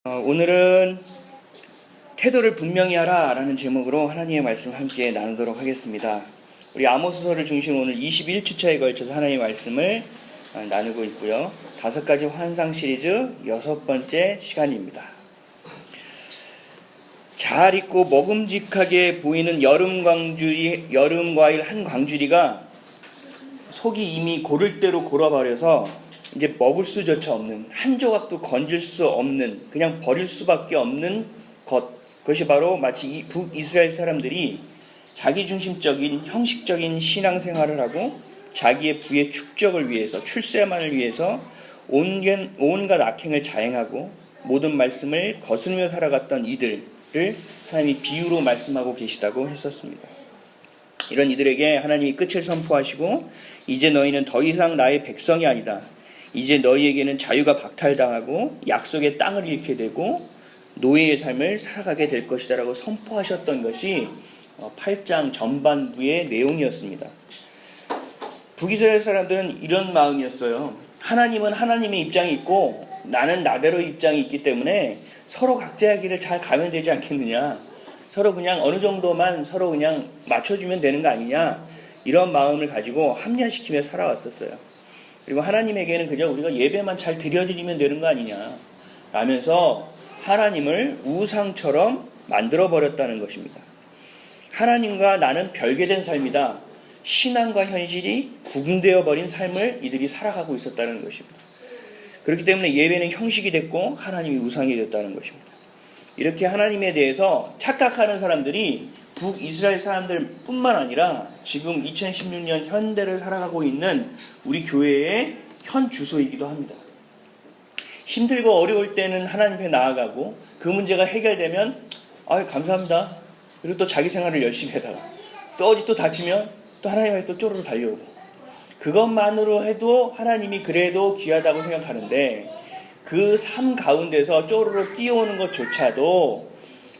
오늘은 태도를 분명히 하라 라는 제목으로 하나님의 말씀을 함께 나누도록 하겠습니다. 우리 아모스서를 중심으로 오늘 21주차에 걸쳐서 하나님의 말씀을 나누고 있고요. 5가지 환상 시리즈 6번째 시간입니다. 잘 익고 먹음직하게 보이는 여름 과일 한 광주리가 속이 이미 고를 대로 골아버려서 이제 먹을 수조차 없는, 한 조각도 건질 수 없는, 그냥 버릴 수밖에 없는 그것이 바로 마치 이 북이스라엘 사람들이 자기중심적인 형식적인 신앙생활을 하고 자기의 부의 축적을 위해서, 출세만을 위해서 온갖 악행을 자행하고 모든 말씀을 거스르며 살아갔던 이들을 하나님이 비유로 말씀하고 계시다고 했었습니다. 이런 이들에게 하나님이 끝을 선포하시고 이제 너희는 더 이상 나의 백성이 아니다. 이제 너희에게는 자유가 박탈당하고 약속의 땅을 잃게 되고 노예의 삶을 살아가게 될 것이다 라고 선포하셨던 것이 8장 전반부의 내용이었습니다. 북이스라엘 사람들은 이런 마음이었어요. 하나님은 하나님의 입장이 있고 나는 나대로의 입장이 있기 때문에 서로 각자의 길을 잘 가면 되지 않겠느냐, 서로 그냥 어느 정도만 서로 그냥 맞춰주면 되는 거 아니냐, 이런 마음을 가지고 합리화시키며 살아왔었어요. 그리고 하나님에게는 그저 우리가 예배만 잘 드려드리면 되는 거 아니냐 라면서 하나님을 우상처럼 만들어버렸다는 것입니다. 하나님과 나는 별개된 삶이다. 신앙과 현실이 구분되어 버린 삶을 이들이 살아가고 있었다는 것입니다. 그렇기 때문에 예배는 형식이 됐고 하나님이 우상이 됐다는 것입니다. 이렇게 하나님에 대해서 착각하는 사람들이 북이스라엘 사람들 뿐만 아니라 지금 2016년 현대를 살아가고 있는 우리 교회의 현 주소이기도 합니다. 힘들고 어려울 때는 하나님 앞에 나아가고 그 문제가 해결되면 감사합니다. 그리고 또 자기 생활을 열심히 하다가 또 어디 또 다치면 또 하나님 앞에 또 쪼르르 달려오고, 그것만으로 해도 하나님이 그래도 귀하다고 생각하는데 그 삶 가운데서 쪼르르 뛰어오는 것조차도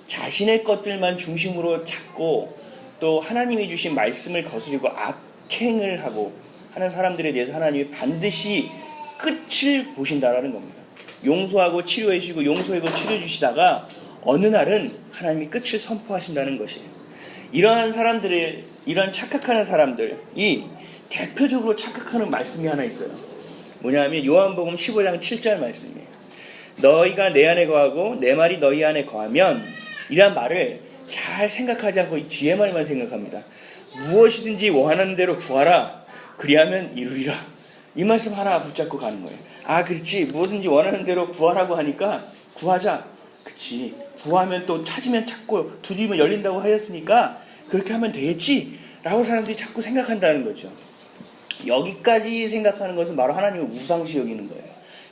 자신의 것들만 중심으로 찾고 또 하나님이 주신 말씀을 거스리고 악행을 하고 하는 사람들에 대해서 하나님이 반드시 끝을 보신다라는 겁니다. 용서하고 치료해 주시고 용서하고 치료해 주시다가 어느 날은 하나님이 끝을 선포하신다는 것이에요. 이러한 사람들을, 이런 착각하는 사람들이 대표적으로 착각하는 말씀이 하나 있어요. 뭐냐면 요한복음 15장 7절 말씀이에요. 너희가 내 안에 거하고 내 말이 너희 안에 거하면, 이란 말을 잘 생각하지 않고 이 뒤에 말만 생각합니다. 무엇이든지 원하는 대로 구하라. 그리하면 이루리라. 이 말씀 하나 붙잡고 가는 거예요. 그렇지. 무엇든지 원하는 대로 구하라고 하니까 구하자. 그치. 구하면 또 찾으면 찾고 두드리면 열린다고 하였으니까 그렇게 하면 되겠지. 라고 사람들이 자꾸 생각한다는 거죠. 여기까지 생각하는 것은 바로 하나님을 우상시 여기는 거예요.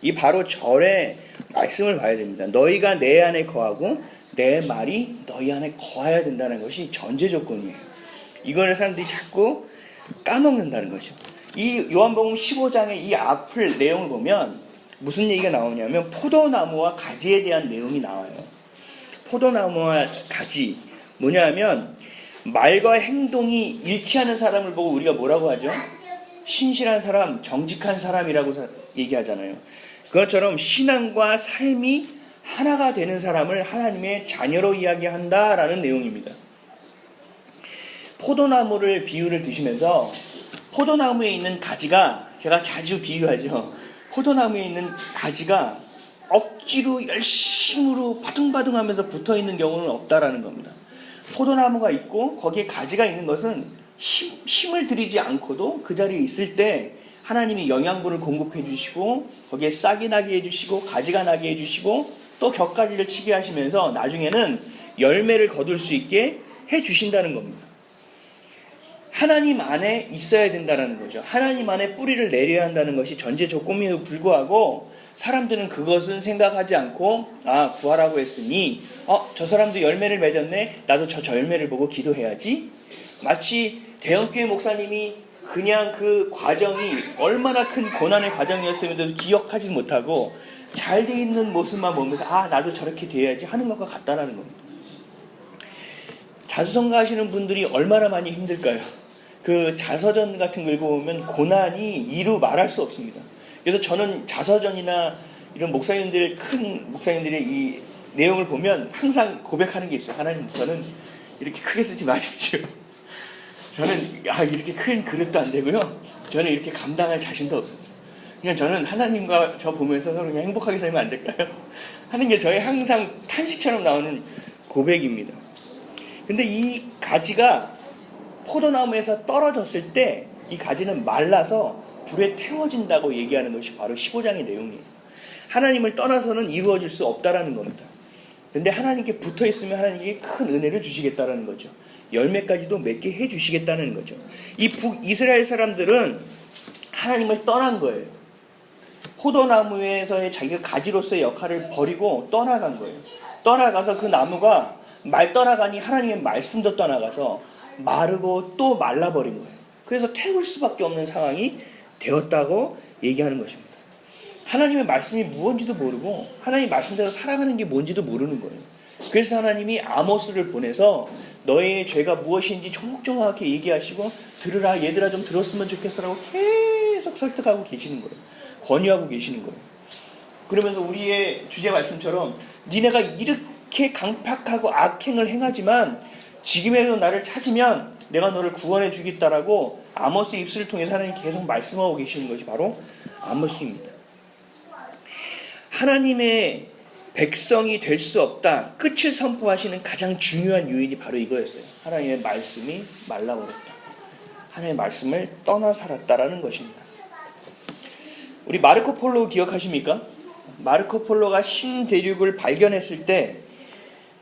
이 바로 절의 말씀을 봐야 됩니다. 너희가 내 안에 거하고 내 말이 너희 안에 거해야 된다는 것이 전제 조건이에요. 이거를 사람들이 자꾸 까먹는다는 거죠. 이 요한복음 15장의 이 앞을 내용을 보면 무슨 얘기가 나오냐면 포도나무와 가지에 대한 내용이 나와요. 포도나무와 가지, 뭐냐면 말과 행동이 일치하는 사람을 보고 우리가 뭐라고 하죠? 신실한 사람, 정직한 사람이라고 얘기하잖아요. 그것처럼 신앙과 삶이 하나가 되는 사람을 하나님의 자녀로 이야기한다라는 내용입니다. 포도나무를 비유를 드시면서 포도나무에 있는 가지가, 제가 자주 비유하죠. 포도나무에 있는 가지가 억지로 열심으로 바둥바둥하면서 붙어있는 경우는 없다라는 겁니다. 포도나무가 있고 거기에 가지가 있는 것은 힘을 들이지 않고도 그 자리에 있을 때 하나님이 영양분을 공급해 주시고 거기에 싹이 나게 해주시고 가지가 나게 해주시고 또 격가지를 치게 하시면서 나중에는 열매를 거둘 수 있게 해주신다는 겁니다. 하나님 안에 있어야 된다는 거죠. 하나님 안에 뿌리를 내려야 한다는 것이 전제 조건임에도 불구하고 사람들은 그것은 생각하지 않고 구하라고 했으니 저 사람도 열매를 맺었네, 나도 저 열매를 보고 기도해야지. 마치 대형교회 목사님이 그냥 그 과정이 얼마나 큰 고난의 과정이었음에도 기억하지 못하고 잘 돼 있는 모습만 보면서 나도 저렇게 돼야지 하는 것과 같다라는 겁니다. 자수성가 하시는 분들이 얼마나 많이 힘들까요? 그 자서전 같은 거 읽어보면 고난이 이루 말할 수 없습니다. 그래서 저는 자서전이나 이런 목사님들, 큰 목사님들의 이 내용을 보면 항상 고백하는 게 있어요. 하나님, 저는 이렇게 크게 쓰지 마십시오. 저는 이렇게 큰 그릇도 안 되고요. 저는 이렇게 감당할 자신도 없어요. 그냥 저는 하나님과 저 보면서 서로 그냥 행복하게 살면 안 될까요? 하는 게 저의 항상 탄식처럼 나오는 고백입니다. 근데 이 가지가 포도나무에서 떨어졌을 때 이 가지는 말라서 불에 태워진다고 얘기하는 것이 바로 15장의 내용이에요. 하나님을 떠나서는 이루어질 수 없다라는 겁니다. 근데 하나님께 붙어 있으면 하나님께 큰 은혜를 주시겠다라는 거죠. 열매까지도 맺게 해 주시겠다는 거죠. 이 북이스라엘 사람들은 하나님을 떠난 거예요. 포도나무에서의 자기가 가지로서의 역할을 버리고 떠나간 거예요. 떠나가서 그 나무가 떠나가니 하나님의 말씀도 떠나가서 마르고 또 말라버린 거예요. 그래서 태울 수밖에 없는 상황이 되었다고 얘기하는 것입니다. 하나님의 말씀이 무엇인지도 모르고 하나님의 말씀대로 살아가는 게 뭔지도 모르는 거예요. 그래서 하나님이 아모스를 보내서 너의 죄가 무엇인지 조목조목하게 얘기하시고 들으라, 얘들아 좀 들었으면 좋겠어라고 계속 설득하고 계시는 거예요. 권유하고 계시는 거예요. 그러면서 우리의 주제 말씀처럼 니네가 이렇게 강팍하고 악행을 행하지만 지금이라도 나를 찾으면 내가 너를 구원해 주겠다라고 아모스 입술을 통해서 하나님 계속 말씀하고 계시는 것이 바로 아모스입니다. 하나님의 백성이 될 수 없다. 끝을 선포하시는 가장 중요한 요인이 바로 이거였어요. 하나님의 말씀이 말라버렸다. 하나님의 말씀을 떠나 살았다라는 것입니다. 우리 마르코 폴로 기억하십니까? 마르코 폴로가 신대륙을 발견했을 때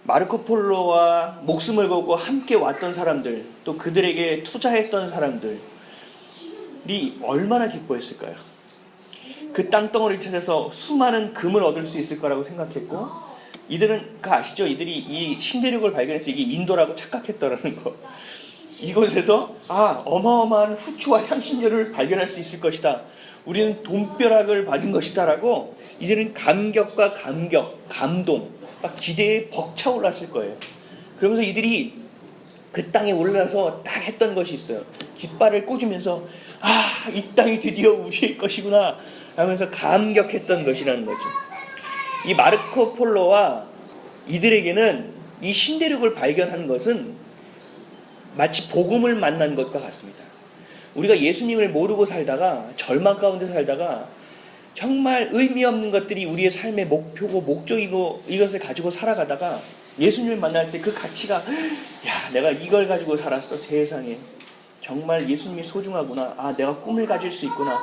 마르코 폴로와 목숨을 걸고 함께 왔던 사람들, 또 그들에게 투자했던 사람들이 얼마나 기뻐했을까요? 그 땅덩어리를 찾아서 수많은 금을 얻을 수 있을 거라고 생각했고, 이들은 아시죠? 이들이 이 신대륙을 발견해서 이게 인도라고 착각했다라는 거. 이곳에서 어마어마한 후추와 향신료를 발견할 수 있을 것이다. 우리는 돈벼락을 받은 것이다 라고 이들은 감격과 감동, 막 기대에 벅차올랐을 거예요. 그러면서 이들이 그 땅에 올라서 딱 했던 것이 있어요. 깃발을 꽂으면서 이 땅이 드디어 우리의 것이구나 하면서 감격했던 것이라는 거죠. 이 마르코 폴로와 이들에게는 이 신대륙을 발견한 것은 마치 복음을 만난 것과 같습니다. 우리가 예수님을 모르고 살다가 절망 가운데 살다가 정말 의미 없는 것들이 우리의 삶의 목표고 목적이고 이것을 가지고 살아가다가 예수님을 만날 때 그 가치가 내가 이걸 가지고 살았어. 세상에 정말 예수님이 소중하구나. 내가 꿈을 가질 수 있구나.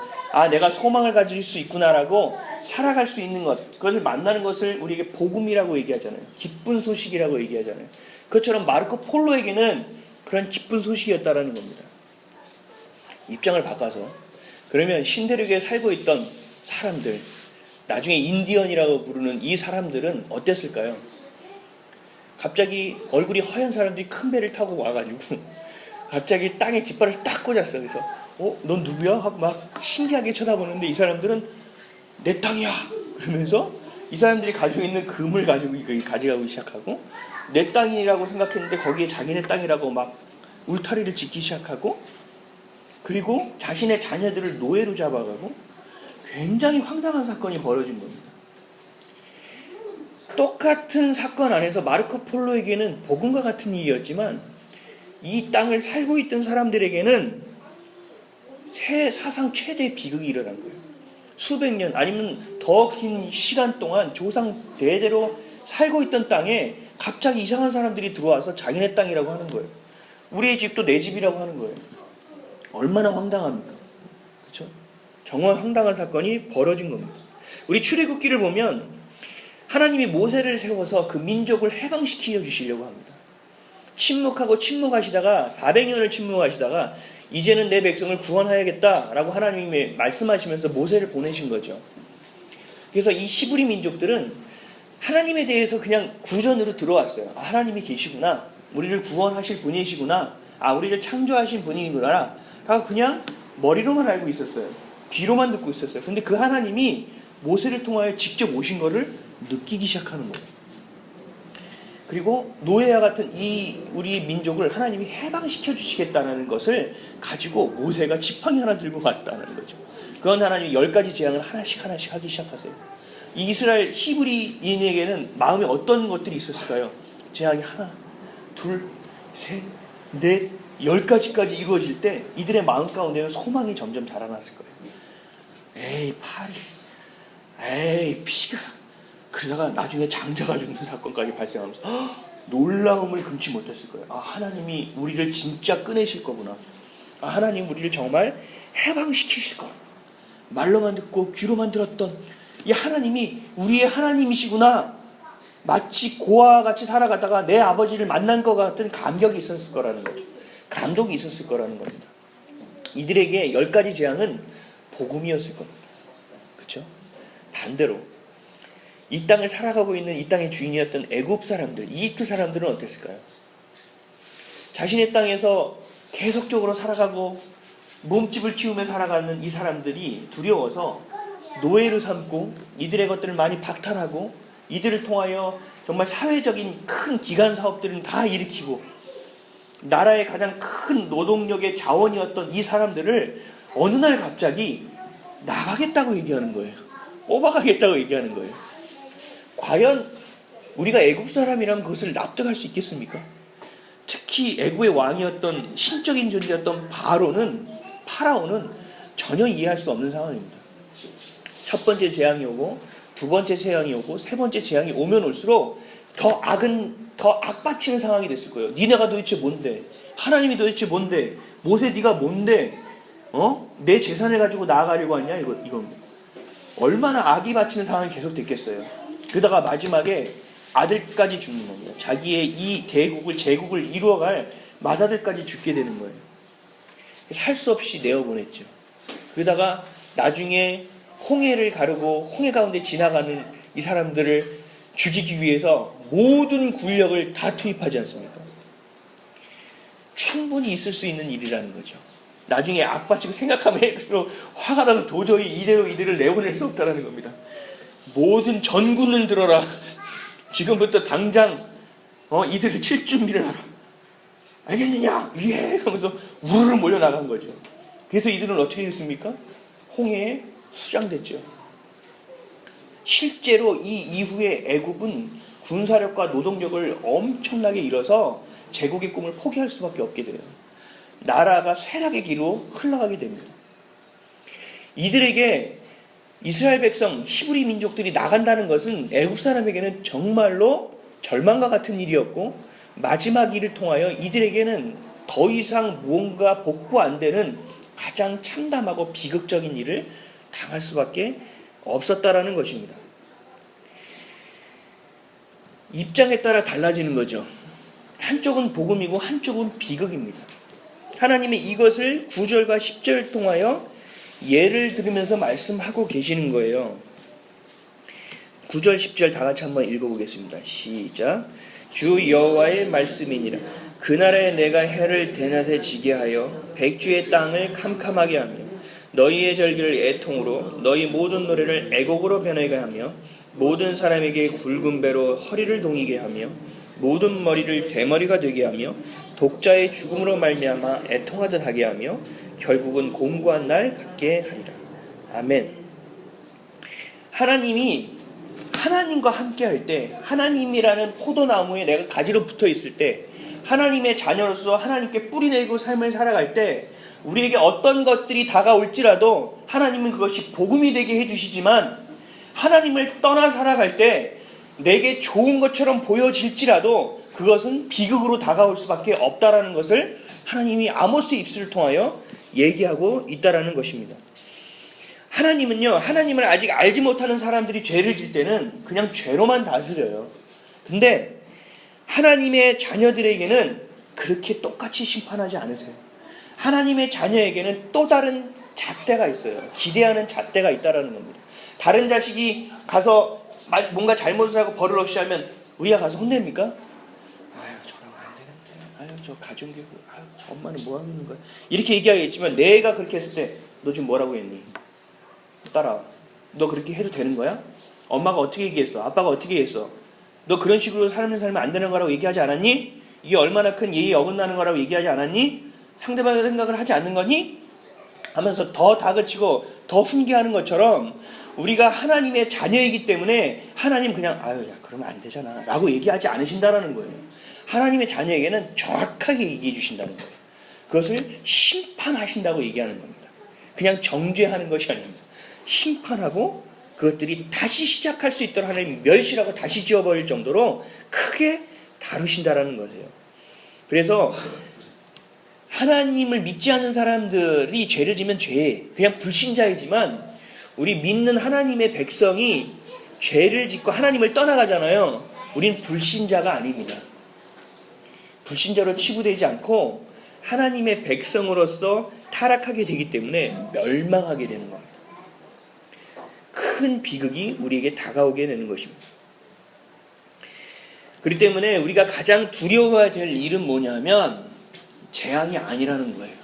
내가 소망을 가질 수 있구나라고 살아갈 수 있는 것, 그것을 만나는 것을 우리에게 복음이라고 얘기하잖아요. 기쁜 소식이라고 얘기하잖아요. 그것처럼 마르코 폴로에게는 그런 기쁜 소식이었다라는 겁니다. 입장을 바꿔서 그러면 신대륙에 살고 있던 사람들, 나중에 인디언이라고 부르는 이 사람들은 어땠을까요? 갑자기 얼굴이 허연 사람들이 큰 배를 타고 와가지고 갑자기 땅에 깃발을 딱 꽂았어. 그래서 넌 누구야? 하고 막 신기하게 쳐다보는데 이 사람들은 내 땅이야 그러면서 이 사람들이 가지고 있는 금을 가지고 가져가기 시작하고, 내 땅이라고 생각했는데 거기에 자기네 땅이라고 막 울타리를 짓기 시작하고, 그리고 자신의 자녀들을 노예로 잡아가고 굉장히 황당한 사건이 벌어진 겁니다. 똑같은 사건 안에서 마르코 폴로에게는 복음과 같은 일이었지만 이 땅을 살고 있던 사람들에게는 사상 최대의 비극이 일어난 거예요. 수백 년 아니면 더 긴 시간 동안 조상 대대로 살고 있던 땅에 갑자기 이상한 사람들이 들어와서 자기네 땅이라고 하는 거예요. 우리의 집도 내 집이라고 하는 거예요. 얼마나 황당합니까? 그렇죠? 정말 황당한 사건이 벌어진 겁니다. 우리 출애굽기를 보면 하나님이 모세를 세워서 그 민족을 해방시켜 주시려고 합니다. 침묵하시다가 400년을 침묵하시다가 이제는 내 백성을 구원하야겠다라고 하나님이 말씀하시면서 모세를 보내신 거죠. 그래서 이 히브리 민족들은 하나님에 대해서 그냥 구전으로 들어왔어요. 하나님이 계시구나. 우리를 구원하실 분이시구나. 우리를 창조하신 분이구나. 다 그냥 머리로만 알고 있었어요. 귀로만 듣고 있었어요. 근데 그 하나님이 모세를 통하여 직접 오신 것을 느끼기 시작하는 거예요. 그리고 노예와 같은 우리 민족을 하나님이 해방시켜 주시겠다는 것을 가지고 모세가 지팡이 하나 들고 왔다는 거죠. 그건 하나님이 10가지 재앙을 하나씩 하기 시작하세요. 이 이스라엘 히브리인에게는 마음에 어떤 것들이 있었을까요? 재앙이 하나, 둘, 셋, 넷, 10가지까지 이루어질 때 이들의 마음 가운데는 소망이 점점 자라났을 거예요. 에이 팔이, 에이 피가, 그러다가 나중에 장자가 죽는 사건까지 발생하면서 놀라움을 금치 못했을 거예요. 아, 하나님이 우리를 진짜 꺼내실 거구나. 아, 하나님 우리를 정말 해방시키실 거구나. 말로만 듣고 귀로만 들었던 이 하나님이 우리의 하나님이시구나. 마치 고아와 같이 살아가다가 내 아버지를 만난 것 같은 감격이 있었을 거라는 거죠. 감동이 있었을 거라는 겁니다. 이들에게 10가지 재앙은 복음이었을 겁니다. 그렇죠? 반대로 이 땅을 살아가고 있는 이 땅의 주인이었던 애굽 사람들, 이집트 사람들은 어땠을까요? 자신의 땅에서 계속적으로 살아가고 몸집을 키우며 살아가는 이 사람들이 두려워서 노예로 삼고 이들의 것들을 많이 박탈하고 이들을 통하여 정말 사회적인 큰 기관 사업들을 다 일으키고 나라의 가장 큰 노동력의 자원이었던 이 사람들을 어느 날 갑자기 나가겠다고 얘기하는 거예요. 뽑아가겠다고 얘기하는 거예요. 과연 우리가 애굽 사람이라면 그것을 납득할 수 있겠습니까? 특히 애굽의 왕이었던 신적인 존재였던 파라오는 전혀 이해할 수 없는 상황입니다. 첫 번째 재앙이 오고 두 번째 재앙이 오고 세 번째 재앙이 오면 올수록 더 악받치는 상황이 됐을 거예요. 니네가 도대체 뭔데? 하나님이 도대체 뭔데? 모세 네가 뭔데? 내 재산을 가지고 나아가려고 하냐? 이건 얼마나 악이 받치는 상황이 계속 됐겠어요. 그러다가 마지막에 아들까지 죽는 겁니다. 자기의 이 제국을 이루어갈 맏아들까지 죽게 되는 거예요. 살 수 없이 내어보냈죠. 그러다가 나중에 홍해를 가르고 홍해 가운데 지나가는 이 사람들을 죽이기 위해서 모든 군력을 다 투입하지 않습니까? 충분히 있을 수 있는 일이라는 거죠. 나중에 악받치고 생각하면 할수록 화가 나서 도저히 이대로 이들을 내보낼 수 없다는 겁니다. 모든 전군을 들어라. 지금부터 당장 이들을 칠 준비를 하라. 알겠느냐? 예! 하면서 우르르 몰려나간 거죠. 그래서 이들은 어떻게 됐습니까? 홍해에 수장됐죠. 실제로 이 이후에 애굽은 군사력과 노동력을 엄청나게 잃어서 제국의 꿈을 포기할 수밖에 없게 돼요. 나라가 쇠락의 길로 흘러가게 됩니다. 이들에게 이스라엘 백성, 히브리 민족들이 나간다는 것은 애굽 사람에게는 정말로 절망과 같은 일이었고 마지막 일을 통하여 이들에게는 더 이상 무언가 복구 안 되는 가장 참담하고 비극적인 일을 당할 수밖에 없었다라는 것입니다. 입장에 따라 달라지는 거죠. 한쪽은 복음이고 한쪽은 비극입니다. 하나님이 이것을 9절과 10절을 통하여 예를 들으면서 말씀하고 계시는 거예요. 9절 10절 다 같이 한번 읽어보겠습니다. 시작. 주 여호와의 말씀이니라. 그날에 내가 해를 대낮에 지게 하여 백주의 땅을 캄캄하게 하며 너희의 절기를 애통으로 너희 모든 노래를 애곡으로 변하게 하며 모든 사람에게 굵은 배로 허리를 동이게 하며 모든 머리를 대머리가 되게 하며 독자의 죽음으로 말미암아 애통하듯 하게 하며 결국은 공고한 날 갖게 하리라. 아멘. 하나님이 하나님과 함께 할 때, 하나님이라는 포도나무에 내가 가지로 붙어 있을 때, 하나님의 자녀로서 하나님께 뿌리내고 삶을 살아갈 때 우리에게 어떤 것들이 다가올지라도 하나님은 그것이 복음이 되게 해주시지만, 하나님을 떠나 살아갈 때 내게 좋은 것처럼 보여질지라도 그것은 비극으로 다가올 수밖에 없다라는 것을 하나님이 아모스 입술을 통하여 얘기하고 있다라는 것입니다. 하나님은요, 하나님을 아직 알지 못하는 사람들이 죄를 질 때는 그냥 죄로만 다스려요. 근데 하나님의 자녀들에게는 그렇게 똑같이 심판하지 않으세요. 하나님의 자녀에게는 또 다른 잣대가 있어요. 기대하는 잣대가 있다라는 겁니다. 다른 자식이 가서 뭔가 잘못을 하고 벌을 없이 하면 우리가 가서 혼냅니까? 아유, 저랑 안 되는데. 아유, 저 가정교육. 아유, 저 엄마는 뭐 하고 있는 거야? 이렇게 얘기하겠지만 내가 그렇게 했을 때 너 지금 뭐라고 했니? 따라와. 너 그렇게 해도 되는 거야? 엄마가 어떻게 얘기했어? 아빠가 어떻게 했어? 너 그런 식으로 삶을 살면 안 되는 거라고 얘기하지 않았니? 이게 얼마나 큰 예의에 어긋나는 거라고 얘기하지 않았니? 상대방의 생각을 하지 않는 거니? 하면서 더 다그치고 더 훈계하는 것처럼 우리가 하나님의 자녀이기 때문에 하나님 그냥 아유 야 그러면 안 되잖아 라고 얘기하지 않으신다라는 거예요. 하나님의 자녀에게는 정확하게 얘기해 주신다는 거예요. 그것을 심판하신다고 얘기하는 겁니다. 그냥 정죄하는 것이 아닙니다. 심판하고 그것들이 다시 시작할 수 있도록 하나님 멸시라고 다시 지어버릴 정도로 크게 다루신다라는 거예요. 그래서 하나님을 믿지 않는 사람들이 죄를 지면 죄, 그냥 불신자이지만 우리 믿는 하나님의 백성이 죄를 짓고 하나님을 떠나가잖아요. 우린 불신자가 아닙니다. 불신자로 치부되지 않고 하나님의 백성으로서 타락하게 되기 때문에 멸망하게 되는 겁니다. 큰 비극이 우리에게 다가오게 되는 것입니다. 그렇기 때문에 우리가 가장 두려워해야 될 일은 뭐냐면 재앙이 아니라는 거예요.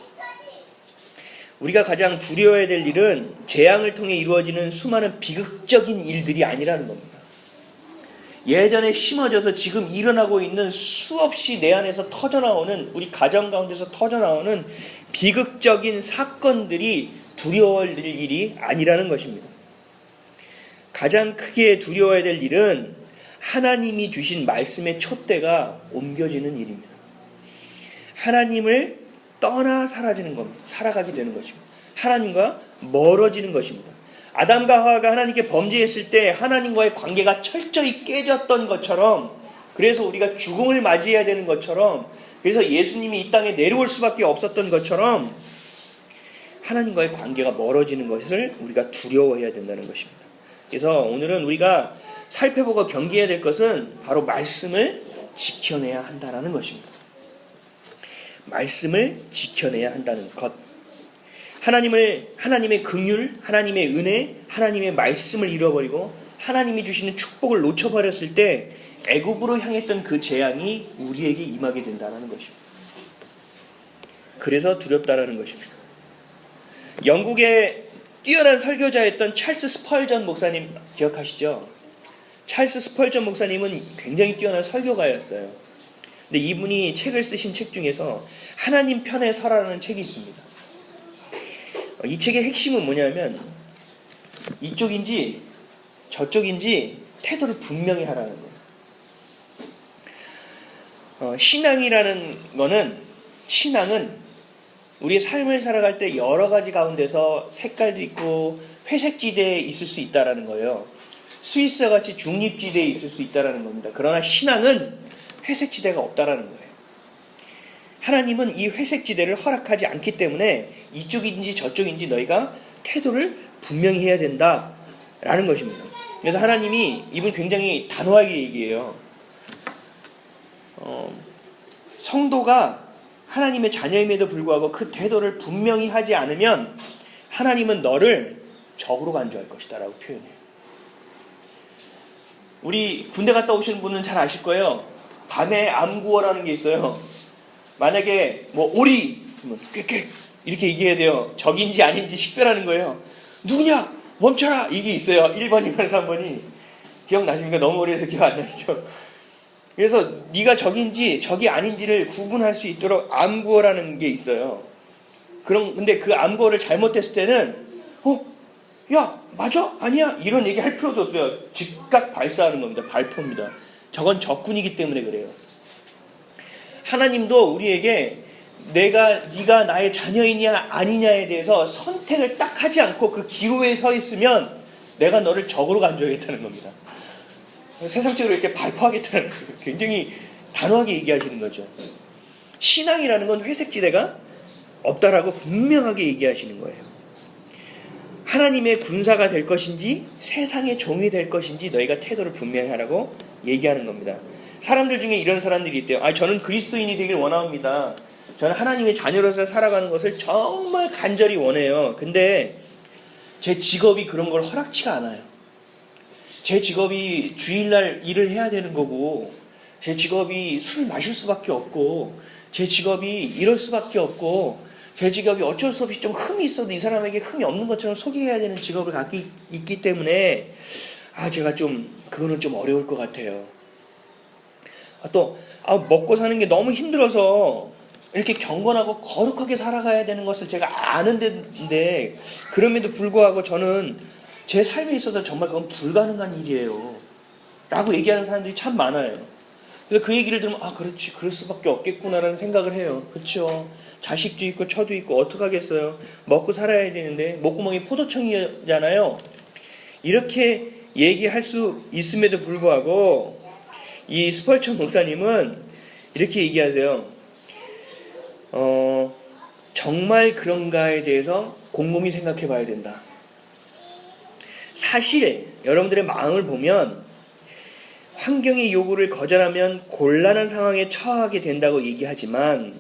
우리가 가장 두려워해야 될 일은 재앙을 통해 이루어지는 수많은 비극적인 일들이 아니라는 겁니다. 예전에 심어져서 지금 일어나고 있는 수없이 내 안에서 터져나오는 우리 가정 가운데서 터져나오는 비극적인 사건들이 두려워할 일이 아니라는 것입니다. 가장 크게 두려워해야 될 일은 하나님이 주신 말씀의 촛대가 옮겨지는 일입니다. 하나님을 떠나 사라지는 겁니다. 살아가게 되는 것입니다. 하나님과 멀어지는 것입니다. 아담과 하와가 하나님께 범죄했을 때 하나님과의 관계가 철저히 깨졌던 것처럼, 그래서 우리가 죽음을 맞이해야 되는 것처럼, 그래서 예수님이 이 땅에 내려올 수밖에 없었던 것처럼 하나님과의 관계가 멀어지는 것을 우리가 두려워해야 된다는 것입니다. 그래서 오늘은 우리가 살펴보고 경계해야 될 것은 바로 말씀을 지켜내야 한다는 것입니다. 말씀을 지켜내야 한다는 것. 하나님의 긍휼, 하나님의 은혜, 하나님의 말씀을 잃어버리고 하나님이 주시는 축복을 놓쳐버렸을 때 애굽으로 향했던 그 재앙이 우리에게 임하게 된다는 것입니다. 그래서 두렵다라는 것입니다. 영국의 뛰어난 설교자였던 찰스 스펄전 목사님 기억하시죠? 찰스 스펄전 목사님은 굉장히 뛰어난 설교가였어요. 근데 이분이 책을 쓰신 책 중에서 하나님 편에 서라는 책이 있습니다. 이 책의 핵심은 뭐냐면 이쪽인지 저쪽인지 태도를 분명히 하라는 거예요. 신앙은 우리의 삶을 살아갈 때 여러 가지 가운데서 색깔도 있고 회색지대에 있을 수 있다라는 거예요. 스위스와 같이 중립지대에 있을 수 있다라는 겁니다. 그러나 신앙은 회색지대가 없다라는 거예요. 하나님은 이 회색지대를 허락하지 않기 때문에 이쪽인지 저쪽인지 너희가 태도를 분명히 해야 된다라는 것입니다. 그래서 하나님이 이분 굉장히 단호하게 얘기해요. 성도가 하나님의 자녀임에도 불구하고 그 태도를 분명히 하지 않으면 하나님은 너를 적으로 간주할 것이다 라고 표현해요. 우리 군대 갔다 오시는 분은 잘 아실 거예요. 밤에 암구어라는 게 있어요. 만약에 오리 꽥꽥 이렇게 얘기해야 돼요. 적인지 아닌지 식별하는 거예요. 누구냐? 멈춰라! 이게 있어요. 1번, 2번, 3번이. 기억나십니까? 너무 오래해서 기억 안 나시죠? 그래서 네가 적인지 적이 아닌지를 구분할 수 있도록 암구어라는 게 있어요. 근데 그 암구어를 잘못했을 때는 야 맞아? 아니야? 이런 얘기 할 필요도 없어요. 즉각 발사하는 겁니다. 발포입니다. 저건 적군이기 때문에 그래요. 하나님도 우리에게 네가 나의 자녀이냐 아니냐에 대해서 선택을 딱 하지 않고 그 기로에 서 있으면 내가 너를 적으로 간주하겠다는 겁니다. 세상적으로 이렇게 발포하겠다는 거예요. 굉장히 단호하게 얘기하시는 거죠. 신앙이라는 건 회색지대가 없다라고 분명하게 얘기하시는 거예요. 하나님의 군사가 될 것인지 세상의 종이 될 것인지 너희가 태도를 분명히 하라고 얘기하는 겁니다. 사람들 중에 이런 사람들이 있대요. 저는 그리스도인이 되길 원합니다. 저는 하나님의 자녀로서 살아가는 것을 정말 간절히 원해요. 근데 제 직업이 그런 걸 허락치가 않아요. 제 직업이 주일날 일을 해야 되는 거고, 제 직업이 술 마실 수밖에 없고, 제 직업이 이럴 수밖에 없고, 제 직업이 어쩔 수 없이 좀 흠이 있어도 이 사람에게 흠이 없는 것처럼 소개해야 되는 직업을 갖고 있기 때문에 제가 그거는 좀 어려울 것 같아요. 또 먹고 사는 게 너무 힘들어서 이렇게 경건하고 거룩하게 살아가야 되는 것을 제가 아는데 그럼에도 불구하고 저는 제 삶에 있어서 정말 그건 불가능한 일이에요 라고 얘기하는 사람들이 참 많아요. 그래서 그 얘기를 들으면 그렇지 그럴 수밖에 없겠구나라는 생각을 해요. 그렇죠. 자식도 있고 처도 있고 어떡하겠어요. 먹고 살아야 되는데 목구멍이 포도청이잖아요. 이렇게 얘기할 수 있음에도 불구하고 이 스펄전 목사님은 이렇게 얘기하세요. 정말 그런가에 대해서 곰곰이 생각해 봐야 된다. 사실 여러분들의 마음을 보면 환경의 요구를 거절하면 곤란한 상황에 처하게 된다고 얘기하지만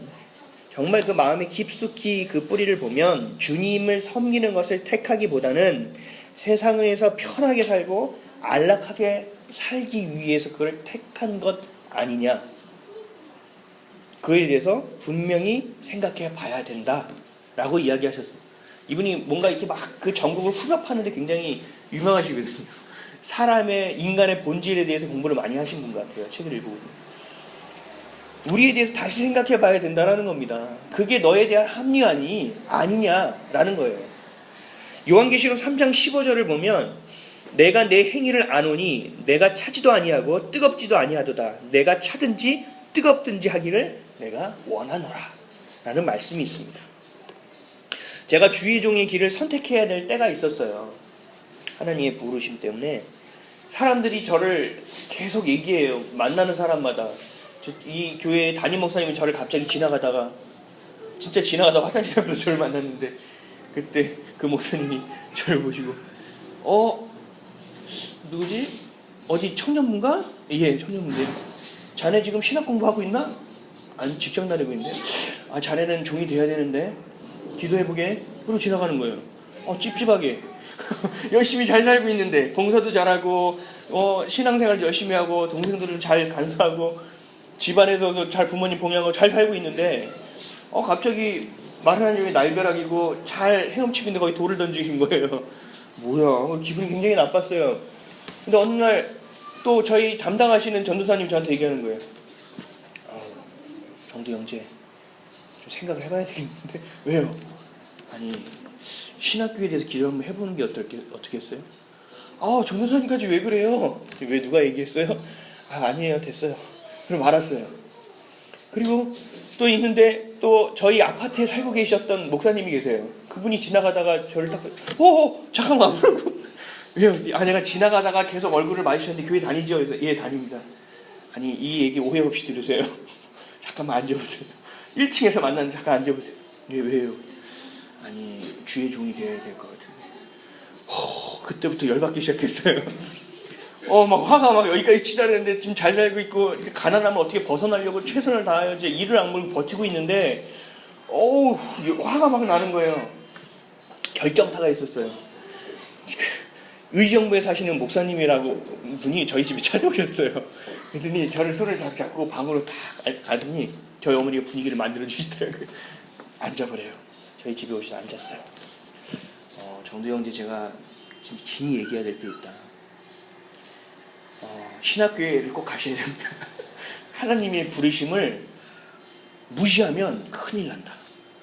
정말 그 마음에 깊숙이 그 뿌리를 보면 주님을 섬기는 것을 택하기보다는 세상에서 편하게 살고 안락하게 살기 위해서 그걸 택한 것 아니냐. 그에 대해서 분명히 생각해 봐야 된다라고 이야기하셨습니다. 이분이 뭔가 이렇게 막 그 전국을 후벼파는데 굉장히 유명하시거든요. 사람의 인간의 본질에 대해서 공부를 많이 하신 분 같아요. 책을 읽어보면. 우리에 대해서 다시 생각해 봐야 된다라는 겁니다. 그게 너에 대한 합리화니 아니냐라는 거예요. 요한계시록 3장 15절을 보면 내가 내 행위를 아노니 내가 차지도 아니하고 뜨겁지도 아니하도다. 내가 차든지 뜨겁든지 하기를 내가 원하노라 라는 말씀이 있습니다. 제가 주의 종의 길을 선택해야 될 때가 있었어요. 하나님의 부르심 때문에 사람들이 저를 계속 얘기해요. 만나는 사람마다. 이 교회 담임 목사님이 저를 갑자기 지나가다가 진짜 지나가다 화장실 앞에서 저를 만났는데 그때 그 목사님이 저를 보시고 누구지? 어디 청년부인가? 예, 청년부인데 자네 지금 신학 공부하고 있나? 아니 직장 다니고 있는데 자네는 종이 돼야 되는데 기도해보게. 그러고 지나가는 거예요. 찝찝하게 열심히 잘 살고 있는데 봉사도 잘하고 신앙생활도 열심히 하고 동생들을 잘 간수하고 집안에서도 잘 부모님 봉양하고 잘 살고 있는데 갑자기 마르나님의 날벼락이고 잘 헤엄치고 있는데 거기 돌을 던지신 거예요. 뭐야, 기분이 굉장히 나빴어요. 근데 어느 날 또 저희 담당하시는 전도사님 저한테 얘기하는 거예요. 정도 형제 좀 생각을 해봐야 되겠는데. 왜요? 아니 신학교에 대해서 기도 한번 해보는 게 어떻겠어요? 전도사님까지 왜 그래요? 왜 누가 얘기했어요? 아니에요, 됐어요. 그럼 알았어요. 그리고 또 있는데 또 저희 아파트에 살고 계셨던 목사님이 계세요. 그분이 지나가다가 저를 딱 잠깐만 그러고 왜요? 내가 지나가다가 계속 얼굴을 마주쳤는데 교회 다니죠? 그래서 예, 다닙니다. 아니 이 얘기 오해 없이 들으세요. 잠깐만 앉아보세요. 1층에서 만나는 잠깐 앉아보세요. 왜요? 아니 주의 종이 되어야 될 것 같은데. 그때부터 열받기 시작했어요. 막 화가 막 여기까지 치달았는데 지금 잘 살고 있고 가난하면 어떻게 벗어나려고 최선을 다해야지 이를 악물고 버티고 있는데 화가 막 나는 거예요. 결정타가 있었어요. 의정부에 사시는 목사님이라고 분이 저희 집에 찾아오셨어요. 그랬더니 저를 손을 잡고 방으로 딱 가더니 저희 어머니가 분위기를 만들어 주시더라고요. 앉아버려요. 저희 집에 오셔서 앉았어요. 정도 형제 제가 진짜 긴히 얘기해야 될 게 있다. 신학교회를 꼭 가셔야 됩니다. 하나님의 부르심을 무시하면 큰일 난다.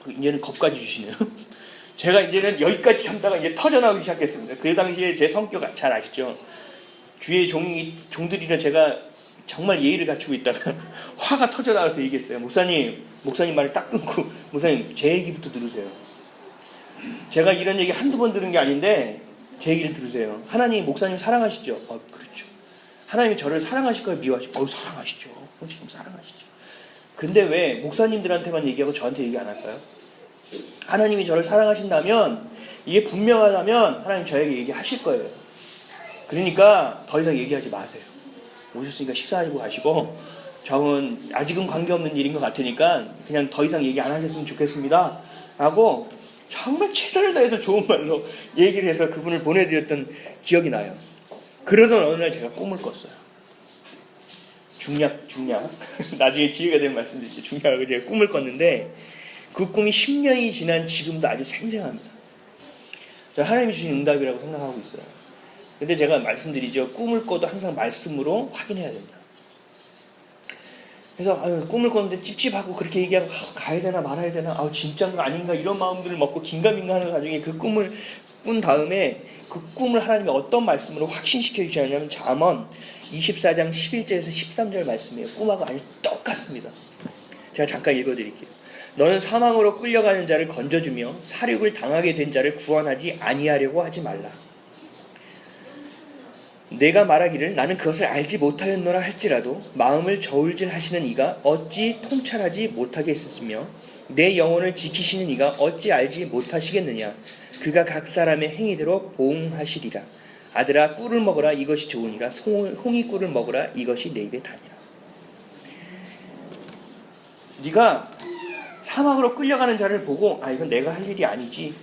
이제는 겁까지 주시네요. 제가 이제는 여기까지 참다가 이제 터져나오기 시작했습니다. 그 당시에 제 성격 잘 아시죠? 주의 종들이라 제가 정말 예의를 갖추고 있다가 화가 터져나와서 얘기했어요. 목사님 말을 딱 끊고 목사님 제 얘기부터 들으세요. 제가 이런 얘기 한두 번 들은 게 아닌데 제 얘기를 들으세요. 하나님 목사님 사랑하시죠? 그렇죠. 하나님이 저를 사랑하실까요? 미워하실까요? 사랑하시죠. 지금 사랑하시죠. 근데 왜 목사님들한테만 얘기하고 저한테 얘기 안 할까요? 하나님이 저를 사랑하신다면 이게 분명하다면 하나님 저에게 얘기하실 거예요. 그러니까 더 이상 얘기하지 마세요. 오셨으니까 식사하시고 가시고 저는 아직은 관계없는 일인 것 같으니까 그냥 더 이상 얘기 안 하셨으면 좋겠습니다 라고 정말 최선을 다해서 좋은 말로 얘기를 해서 그분을 보내드렸던 기억이 나요. 그러던 어느 날 제가 꿈을 꿨어요. 중략 나중에 기회가 되면 말씀드릴게요. 중략하고 제가 꿈을 꿨는데 그 꿈이 10년이 지난 지금도 아주 생생합니다. 저는 하나님이 주신 응답이라고 생각하고 있어요. 근데 제가 말씀드리죠. 꿈을 꿔도 항상 말씀으로 확인해야 된다. 그래서 꿈을 꿨는데 찝찝하고 그렇게 얘기하고 가야 되나 말아야 되나 진짜인가 아닌가 이런 마음들을 먹고 긴가민가하는 와중에 그 꿈을 꾼 다음에 그 꿈을 하나님이 어떤 말씀으로 확신시켜 주셨냐면 잠언 24장 11절에서 13절 말씀이에요. 꿈하고 아주 똑같습니다. 제가 잠깐 읽어드릴게요. 너는 사망으로 끌려가는 자를 건져주며 사륙을 당하게 된 자를 구원하지 아니하려고 하지 말라. 내가 말하기를 나는 그것을 알지 못하였노라 할지라도 마음을 저울질 하시는 이가 어찌 통찰하지 못하겠으며 내 영혼을 지키시는 이가 어찌 알지 못하시겠느냐. 그가 각 사람의 행위대로 보응하시리라. 아들아 꿀을 먹어라 이것이 좋으니라. 홍이 꿀을 먹어라 이것이 내 입에 다니라. 네가 사막으로 끌려가는 자를 보고 이건 내가 할 일이 아니지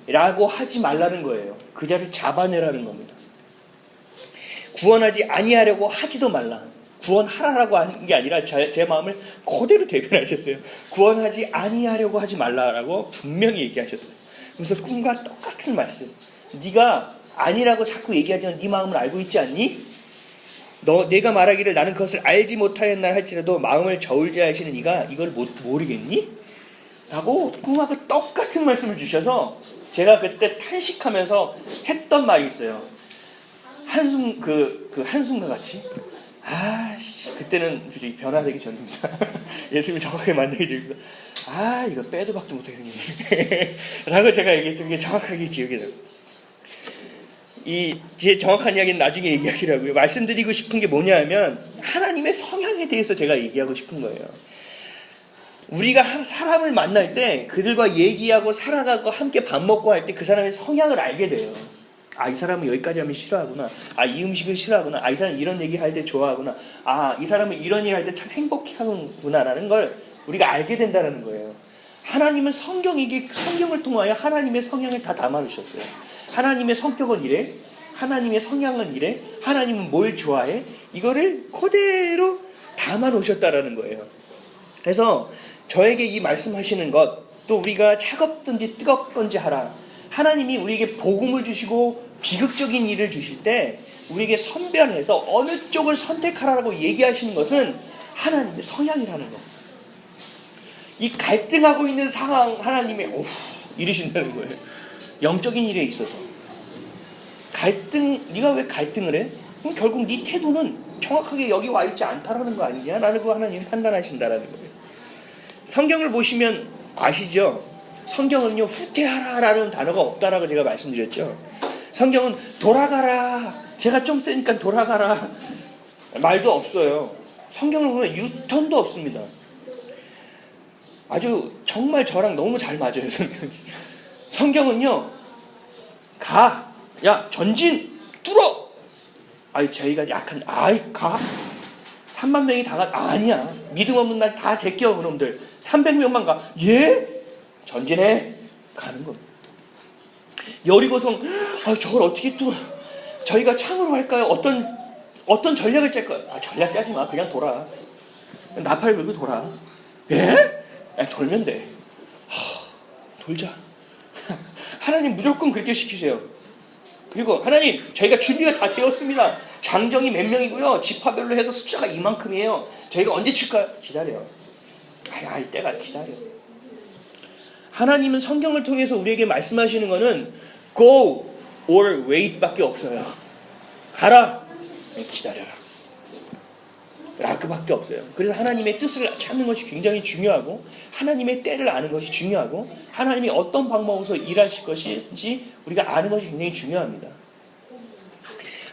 라고 하지 말라는 거예요. 그 자를 잡아내라는 겁니다. 구원하지 아니하려고 하지도 말라. 구원하라라고 하는 게 아니라 제 마음을 그대로 대변하셨어요. 구원하지 아니하려고 하지 말라라고 분명히 얘기하셨어요. 그래서 꿈과 똑같은 말씀. 네가 아니라고 자꾸 얘기하지만 네 마음을 알고 있지 않니? 내가 말하기를 나는 그것을 알지 못하였나 할지라도 마음을 저울질하시는 이가 이걸 모르겠니? 라고 꿈하고 똑같은 말씀을 주셔서 제가 그때 탄식하면서 했던 말이 있어요. 한숨 한숨과 같이 그때는 변화되기 전입니다. 예수님을 정확하게 만나기 전입니다. 이거 빼도 박도 못하게 생겼네 라고 제가 얘기했던 게 정확하게 기억이 나요. 제 정확한 이야기는 나중에 얘기하기라고요. 말씀드리고 싶은 게 뭐냐면 하나님의 성향에 대해서 제가 얘기하고 싶은 거예요. 우리가 사람을 만날 때 그들과 얘기하고 살아가고 함께 밥 먹고 할 때 그 사람의 성향을 알게 돼요. 이 사람은 여기까지 하면 싫어하구나. 이 음식을 싫어하구나. 이 사람은 이런 얘기 할 때 좋아하구나. 이 사람은 이런 일 할 때 참 행복해하는구나 라는 걸 우리가 알게 된다는 거예요. 하나님은 성경을 통하여 하나님의 성향을 다 담아주셨어요. 하나님의 성격은 이래, 하나님의 성향은 이래, 하나님은 뭘 좋아해, 이거를 그대로 담아놓으셨다라는 거예요. 그래서 저에게 이 말씀하시는 것, 또 우리가 차갑든지 뜨겁든지 하라. 하나님이 우리에게 복음을 주시고 비극적인 일을 주실 때 우리에게 선별해서 어느 쪽을 선택하라고 얘기하시는 것은 하나님의 성향이라는 겁니다. 이 갈등하고 있는 상황 하나님이 이러신다는 거예요. 영적인 일에 있어서 네가 왜 갈등을 해? 그럼 결국 네 태도는 정확하게 여기 와 있지 않다라는 거 아니냐? 라는 거 하나님 판단하신다라는 거예요. 성경을 보시면 아시죠? 성경은요 후퇴하라라는 단어가 없다라고 제가 말씀드렸죠. 성경은 돌아가라, 제가 좀 세니까 돌아가라 말도 없어요. 성경을 보면 유턴도 없습니다. 아주 정말 저랑 너무 잘 맞아요. 성경은요 야 전진 뚫어. 저희가 약한 가 3만 명이 다 아니야. 믿음 없는 날 다 제껴. 그놈들 300명만 가. 전진해 가는 겁니다. 여리고성 저걸 어떻게 뚫어? 저희가 창으로 할까요? 어떤 전략을 짤까요? 전략 짜지 마. 그냥 돌아. 나팔 불고 돌아. 돌면 돼. 돌자. 하나님 무조건 그렇게 시키세요. 그리고 하나님 저희가 준비가 다 되었습니다. 장정이 몇 명이고요. 지파별로 해서 숫자가 이만큼이에요. 저희가 언제 칠까요? 기다려. 때가 기다려. 하나님은 성경을 통해서 우리에게 말씀하시는 거는 go or wait 밖에 없어요. 가라. 기다려라. 그밖에 없어요. 그래서 하나님의 뜻을 찾는 것이 굉장히 중요하고 하나님의 때를 아는 것이 중요하고 하나님이 어떤 방법으로 일하실 것인지 우리가 아는 것이 굉장히 중요합니다.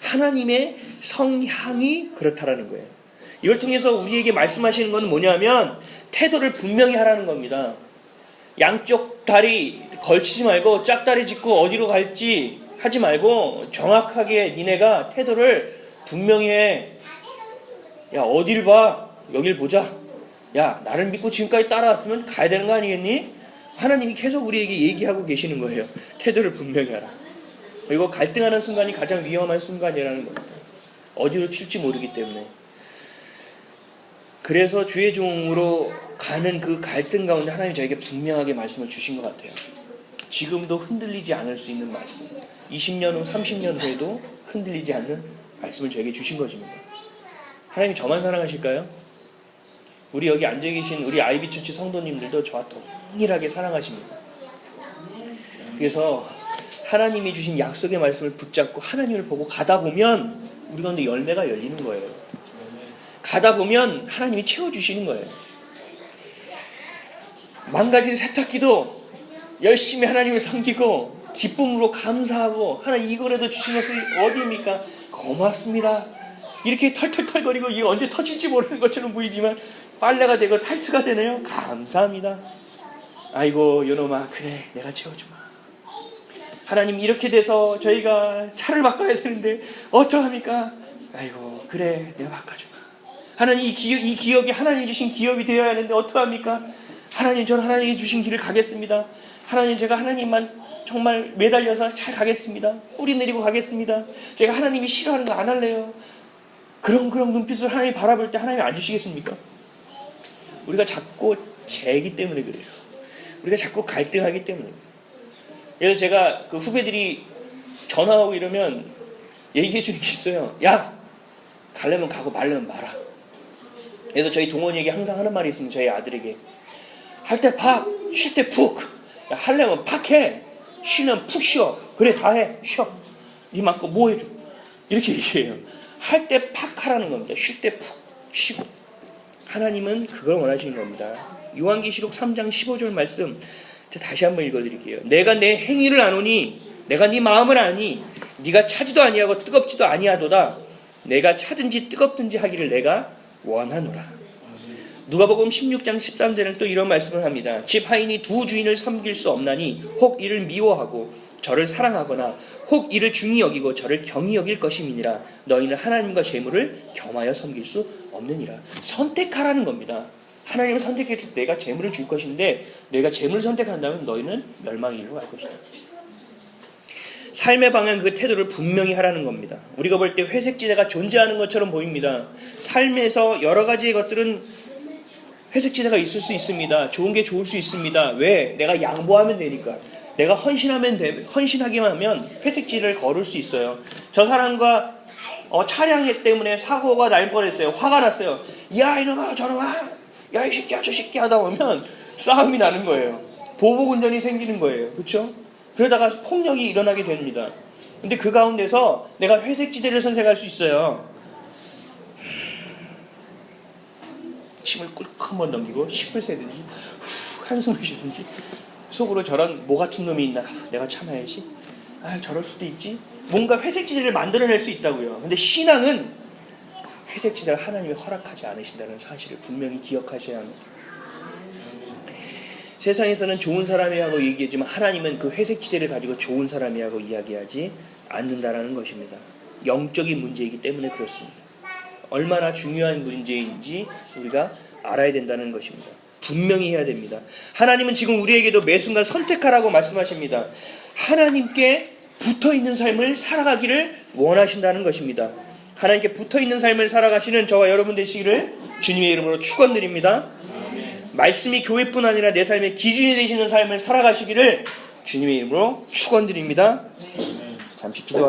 하나님의 성향이 그렇다라는 거예요. 이걸 통해서 우리에게 말씀하시는 것은 뭐냐면 태도를 분명히 하라는 겁니다. 양쪽 다리 걸치지 말고 짝다리 짚고 어디로 갈지 하지 말고 정확하게 니네가 태도를 분명히 해. 어딜 봐? 여길 보자. 나를 믿고 지금까지 따라왔으면 가야 되는 거 아니겠니? 하나님이 계속 우리에게 얘기하고 계시는 거예요. 태도를 분명히 하라. 그리고 갈등하는 순간이 가장 위험한 순간이라는 겁니다. 어디로 튈지 모르기 때문에. 그래서 주의 종으로 가는 그 갈등 가운데 하나님 저에게 분명하게 말씀을 주신 것 같아요. 지금도 흔들리지 않을 수 있는 말씀. 20년 후, 30년 후에도 흔들리지 않는 말씀을 저에게 주신 것입니다. 하나님 저만 사랑하실까요? 우리 여기 앉아 계신 우리 아이비처치 성도님들도 저와 동일하게 사랑하십니다. 그래서 하나님이 주신 약속의 말씀을 붙잡고 하나님을 보고 가다 보면 우리 가운데 열매가 열리는 거예요. 가다 보면 하나님이 채워주시는 거예요. 망가진 세탁기도 열심히 하나님을 섬기고 기쁨으로 감사하고 하나님 이거라도 주신 것을 어디입니까? 고맙습니다. 이렇게 털털털거리고 이게 언제 터질지 모르는 것처럼 보이지만 빨래가 되고 탈수가 되네요. 감사합니다. 아이고 요놈아 그래 내가 채워주마. 하나님 이렇게 돼서 저희가 차를 바꿔야 되는데 어떡합니까? 아이고 그래 내가 바꿔주마. 하나님 이 기업이 하나님 주신 기업이 되어야 하는데 어떡합니까? 하나님 전 하나님이 주신 길을 가겠습니다. 하나님 제가 하나님만 정말 매달려서 잘 가겠습니다. 뿌리 내리고 가겠습니다. 제가 하나님이 싫어하는 거 안 할래요. 그런 눈빛으로 하나님 바라볼 때 하나님 안 주시겠습니까? 우리가 자꾸 죄이기 때문에 그래요. 우리가 자꾸 갈등하기 때문에. 그래서 제가 그 후배들이 전화하고 이러면 얘기해 주는 게 있어요. 야 가려면 가고 말려면 마라. 그래서 저희 동원이에게 항상 하는 말이 있습니다. 저희 아들에게 할 때 팍, 쉴 때 푹. 야, 하려면 팍 해. 쉬면 푹 쉬어. 그래 다 해. 쉬어. 니만큼 뭐 해줘. 이렇게 얘기해요. 할 때 팍 하라는 겁니다. 쉴 때 푹 쉬고. 하나님은 그걸 원하시는 겁니다. 요한계시록 3장 15절 말씀 다시 한번 읽어드릴게요. 내가 내 행위를 아노니 내가 네 마음을 아니 네가 차지도 아니하고 뜨겁지도 아니하도다. 내가 차든지 뜨겁든지 하기를 내가 원하노라. 누가복음 16장 13절에는 또 이런 말씀을 합니다. 집 하인이 두 주인을 섬길 수 없나니 혹 이를 미워하고 저를 사랑하거나 혹 이를 중히 여기고 저를 경히 여길 것임이니라. 너희는 하나님과 재물을 겸하여 섬길 수 없느니라. 선택하라는 겁니다. 하나님을 선택해서 내가 재물을 줄 것인데 내가 재물을 선택한다면 너희는 멸망의 길로 갈 것이다. 삶의 방향 그 태도를 분명히 하라는 겁니다. 우리가 볼 때 회색지대가 존재하는 것처럼 보입니다. 삶에서 여러 가지의 것들은 회색지대가 있을 수 있습니다. 좋은 게 좋을 수 있습니다. 왜? 내가 양보하면 되니까. 내가 헌신하기만 하면 회색지대를 걸을 수 있어요. 저 사람과 차량 때문에 사고가 날 뻔했어요. 화가 났어요. 야 이놈아 저놈아 야 이 새끼야 저 새끼 하다 보면 싸움이 나는 거예요. 보복운전이 생기는 거예요. 그렇죠? 그러다가 폭력이 일어나게 됩니다. 근데 그 가운데서 내가 회색지대를 선택할 수 있어요. 침을 꿀꺽 한번 넘기고 10을 세든지 한숨을 쉬든지 속으로 저런 뭐 같은 놈이 있나 내가 참아야지. 저럴 수도 있지. 뭔가 회색지대를 만들어낼 수 있다고요. 근데 신앙은 회색지대를 하나님이 허락하지 않으신다는 사실을 분명히 기억하셔야 합니다. 세상에서는 좋은 사람이라고 얘기하지만 하나님은 그 회색지대를 가지고 좋은 사람이라고 이야기하지 않는다라는 것입니다. 영적인 문제이기 때문에 그렇습니다. 얼마나 중요한 문제인지 우리가 알아야 된다는 것입니다. 분명히 해야 됩니다. 하나님은 지금 우리에게도 매 순간 선택하라고 말씀하십니다. 하나님께 붙어있는 삶을 살아가기를 원하신다는 것입니다. 하나님께 붙어있는 삶을 살아가시는 저와 여러분 되시기를 주님의 이름으로 축원드립니다. 말씀이 교회뿐 아니라 내 삶의 기준이 되시는 삶을 살아가시기를 주님의 이름으로 축원드립니다. 잠시 기도하겠습니다.